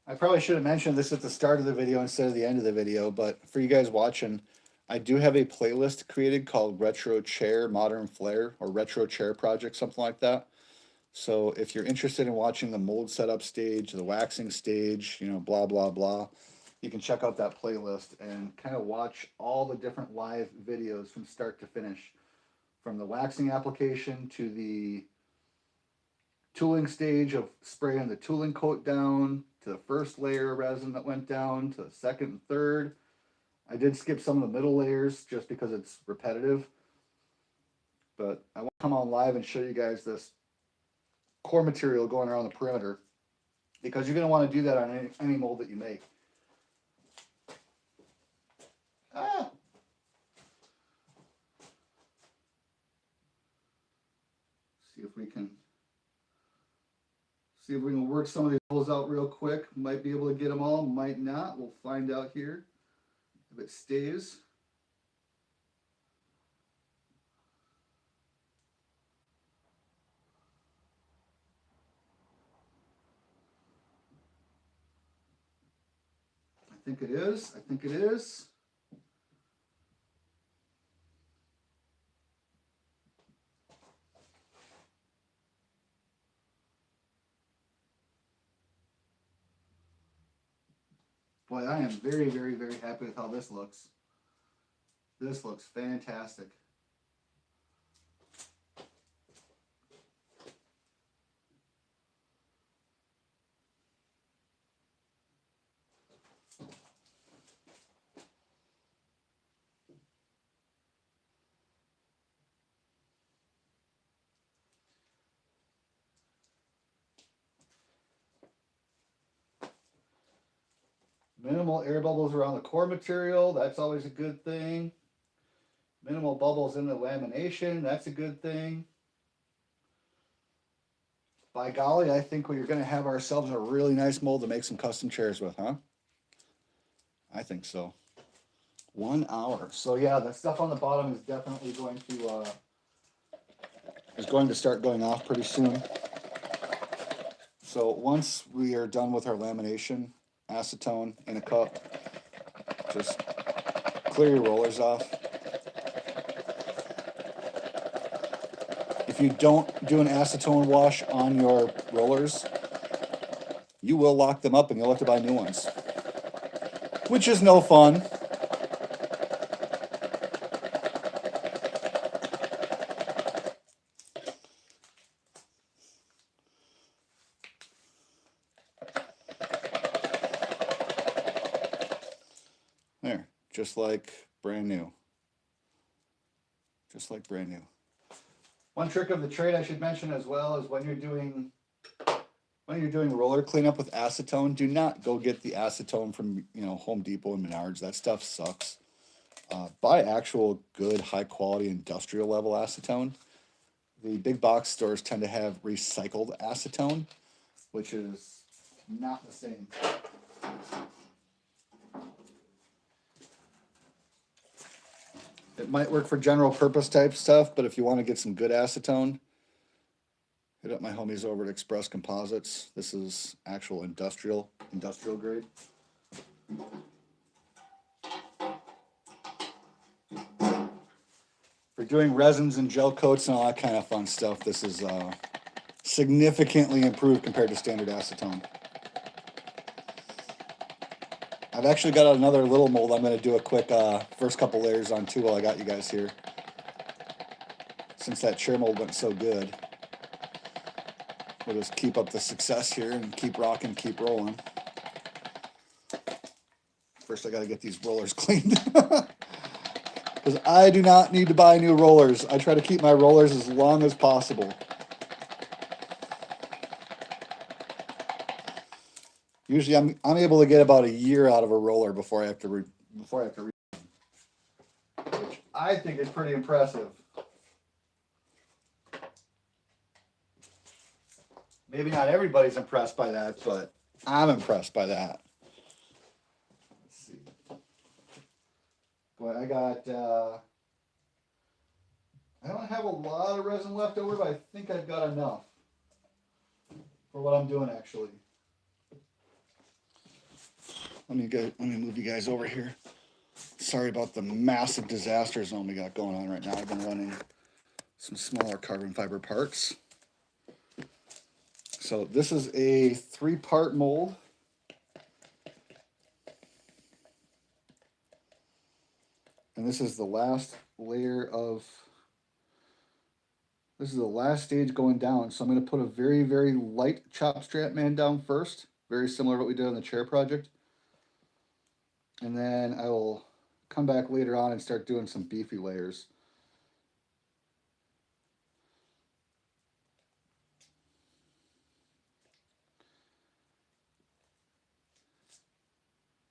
I probably should have mentioned this at the start of the video instead of the end of the video, but for you guys watching, I do have a playlist created called Retro Chair Modern Flair, or Retro Chair Project, something like that. So if you're interested in watching the mold setup stage, the waxing stage, blah, blah, blah, you can check out that playlist and kind of watch all the different live videos from start to finish, from the waxing application to the tooling stage of spraying the tooling coat down, to the first layer of resin that went down, to the second and third. I did skip some of the middle layers just because it's repetitive. But I want to come on live and show you guys this core material going around the perimeter, because you're going to want to do that on any mold that you make. See if we can work some of these holes out real quick. Might be able to get them all, might not. We'll find out here if it stays. I think it is. I think it is. Boy, I am very, very, very happy with how this looks. This looks fantastic. Minimal air bubbles around the core material, that's always a good thing. Minimal bubbles in the lamination, that's a good thing. By golly, I think we're going to have ourselves a really nice mold to make some custom chairs with, huh? I think so. 1 hour. So yeah, the stuff on the bottom is definitely going to start going off pretty soon. So once we are done with our lamination, acetone in a cup, just clear your rollers off. If you don't do an acetone wash on your rollers, you will lock them up and you'll have to buy new ones, which is no fun. There, just like brand new. Just like brand new. One trick of the trade I should mention as well is when you're doing roller cleanup with acetone, do not go get the acetone from Home Depot and Menards. That stuff sucks. Buy actual good high quality industrial level acetone. The big box stores tend to have recycled acetone, which is not the same. It might work for general purpose type stuff, but if you want to get some good acetone, hit up my homies over at Express Composites. This is actual industrial grade. For doing resins and gel coats and all that kind of fun stuff, this is significantly improved compared to standard acetone. I've actually got another little mold. I'm going to do a quick first couple layers on too while I got you guys here. Since that chair mold went so good, we'll just keep up the success here and keep rocking, keep rolling. First, I got to get these rollers cleaned. Because I do not need to buy new rollers. I try to keep my rollers as long as possible. Usually, I'm able to get about a year out of a roller before I have to which I think is pretty impressive. Maybe not everybody's impressed by that, but I'm impressed by that. Let's see. Boy, I don't have a lot of resin left over, but I think I've got enough for what I'm doing actually. Let me move you guys over here. Sorry about the massive disaster zone we got going on right now. I've been running some smaller carbon fiber parts. So this is a 3-part mold. And this is the last layer of, this is the last stage going down. So I'm going to put a very, very light chop strap man down first. Very similar to what we did on the chair project. And then I will come back later on and start doing some beefy layers.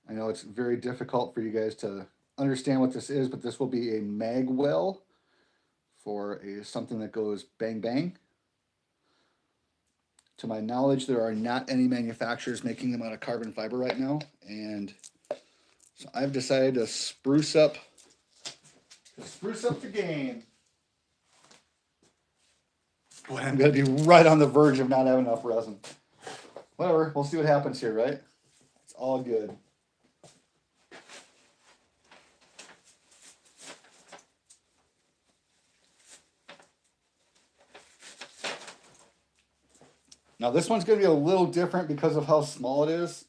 I know it's very difficult for you guys to understand what this is, but this will be a mag well for something that goes bang bang. To my knowledge, there are not any manufacturers making them out of carbon fiber right now, and so I've decided to spruce up the game. Boy, I'm gonna be right on the verge of not having enough resin. Whatever, we'll see what happens here, right? It's all good. Now this one's gonna be a little different because of how small it is.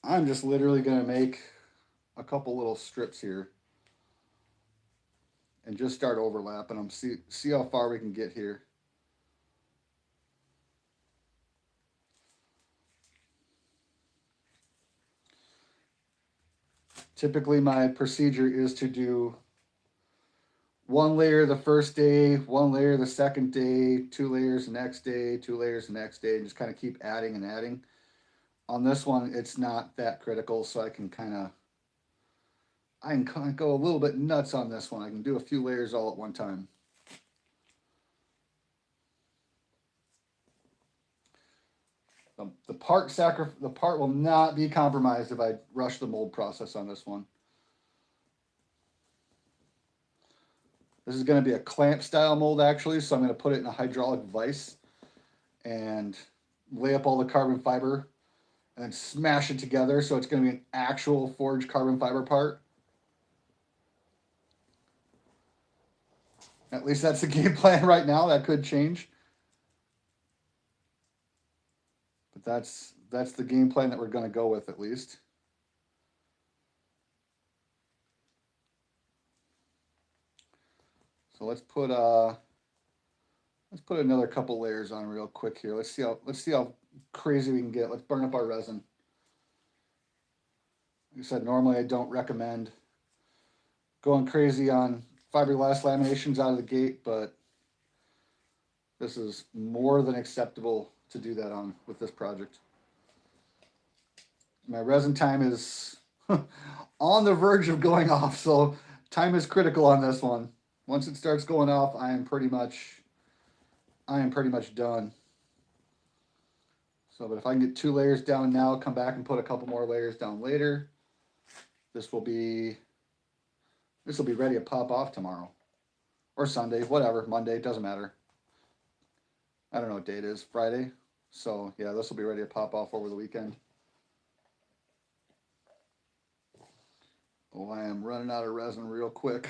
I'm just literally gonna make a couple little strips here and just start overlapping them. See how far we can get here. Typically my procedure is to do 1 layer the first day, 1 layer the second day, 2 layers the next day, 2 layers the next day, and just kind of keep adding and adding. On this one, it's not that critical, so I can kind of go a little bit nuts on this one. I can do a few layers all at one time. The part will not be compromised if I rush the mold process on this one. This is going to be a clamp style mold actually, so I'm going to put it in a hydraulic vise and lay up all the carbon fiber and then smash it together so it's going to be an actual forged carbon fiber part. At least that's the game plan right now. That could change. But that's the game plan that we're going to go with, at least. So let's put another couple layers on real quick here. Let's see how crazy we can get. Let's burn up our resin. Like I said, normally I don't recommend going crazy on fiberglass laminations out of the gate, but this is more than acceptable to do that on with this project. My resin time is on the verge of going off, so time is critical on this one. Once it starts going off, I am pretty much done. So, but if I can get 2 layers down now, come back and put a couple more layers down later, this will be ready to pop off tomorrow or Sunday, whatever, Monday, doesn't matter. I don't know what day it is, Friday. So yeah, this will be ready to pop off over the weekend. Oh, I am running out of resin real quick.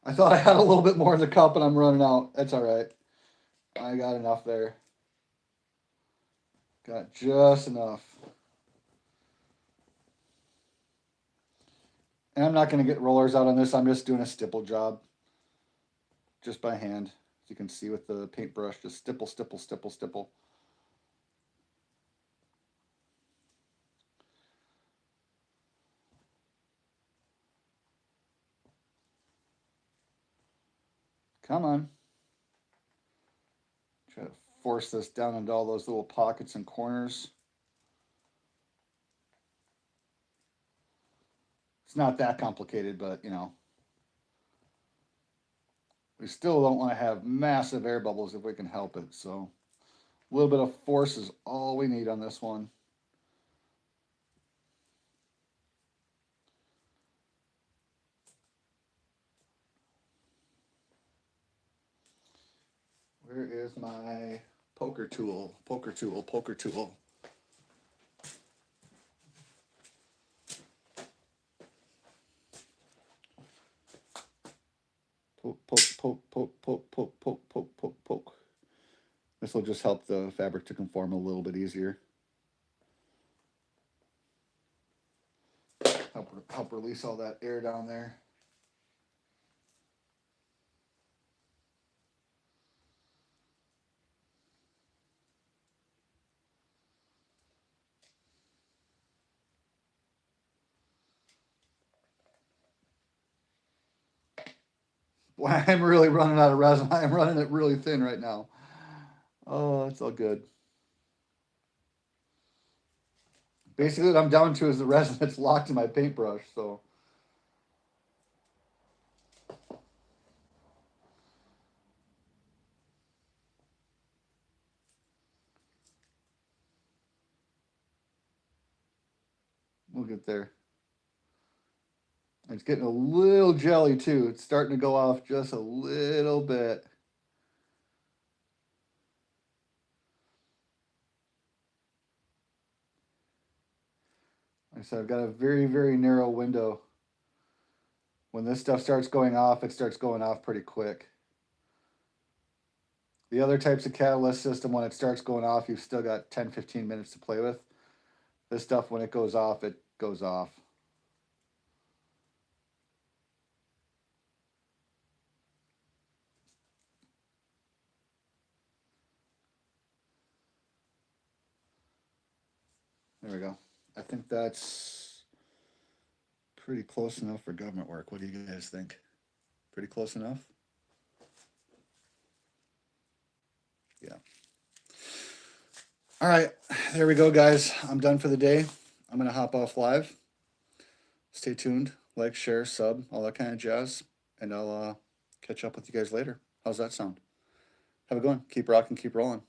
I thought I had a little bit more in the cup and I'm running out. That's all right. I got enough there. Got just enough. And I'm not going to get rollers out on this. I'm just doing a stipple job. Just by hand. As you can see with the paintbrush, just stipple, stipple, stipple, stipple. Come on. Try to force this down into all those little pockets and corners. It's not that complicated, but you know, we still don't want to have massive air bubbles if we can help it. So a little bit of force is all we need on this one. Where is my poker tool? Poker tool, poker tool. Poke, poke, poke, poke, poke, poke, poke, poke, poke, poke. This will just help the fabric to conform a little bit easier. Help release all that air down there. Boy, I'm really running out of resin. I'm running it really thin right now. Oh, it's all good. Basically, what I'm down to is the resin that's locked in my paintbrush. So we'll get there. It's getting a little jelly too. It's starting to go off just a little bit. Like I said, I've got a very, very narrow window. When this stuff starts going off, it starts going off pretty quick. The other types of catalyst system, when it starts going off, you've still got 10, 15 minutes to play with. This stuff, when it goes off, it goes off. There we go. I think that's pretty close enough for government work. What do you guys think? Pretty close enough? Yeah. All right, there we go, guys. I'm done for the day. I'm going to hop off live. Stay tuned. Like, share, sub, all that kind of jazz. And I'll catch up with you guys later. How's that sound? Have a good one. Keep rocking, keep rolling.